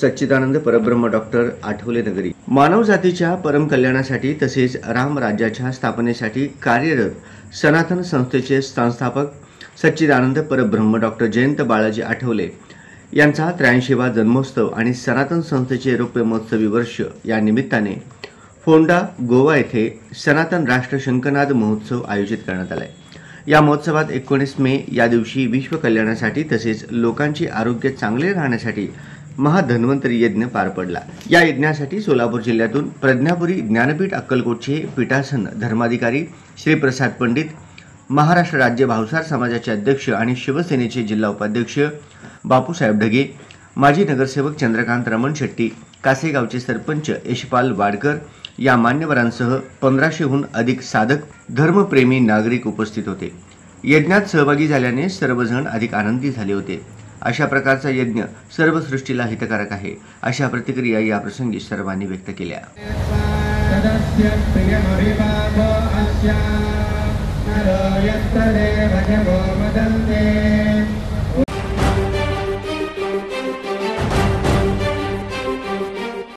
सच्चिदानंद परब्रह्म डॉक्टर आठवले नगरी मानव जातीच्या परम कल्याणासाठी तसेच राम राज्याच्या स्थापनेसाठी कार्यरत सनातन संस्थेचे संस्थापक सच्चिदानंद परब्रह्म डॉक्टर जयंत बाळाजी आठवले यांचा 83वा जन्मोत्सव आणि सनातन संस्थेचे रौप्य महोत्सवी वर्ष या निमित्ताने फोंडा गोवा येथे सनातन राष्ट्र शंखनाद महोत्सव आयोजित करण्यात आला आहे। या महोत्सवात 19 मे या दिवशी विश्व कल्याणासाठी तसेच लोकांचे आरोग्य चांगले राहण्यासाठी महाधन्वंतरी यज्ञ पार पडला। या यज्ञासाठी सोलापूर जिल्ह्यातून प्रज्ञापुरी ज्ञानपीठ अक्कलकोटचे पीठासन धर्माधिकारी श्री प्रसाद पंडित, महाराष्ट्र राज्य भावसार समाजाचे अध्यक्ष आणि शिवसेनेचे जिल्हा उपाध्यक्ष बापूसाहेब ढगे, माजी नगरसेवक चंद्रकांत रमण शेट्टी, कासेगावचे सरपंच यशपाल वाडकर या मान्यवरांसह 1500हून अधिक साधक धर्मप्रेमी नागरिक उपस्थित होते। यज्ञात सहभागी झाल्याने सर्वजण अधिक आनंदी झाले होते। अशा प्रकारचा यज्ञ सर्व सृष्टीला हितकारक आहे, अशा प्रतिक्रिया या प्रसंगी सर्वांनी व्यक्त केल्या। नरो यत्तदेव जगो मदन्ते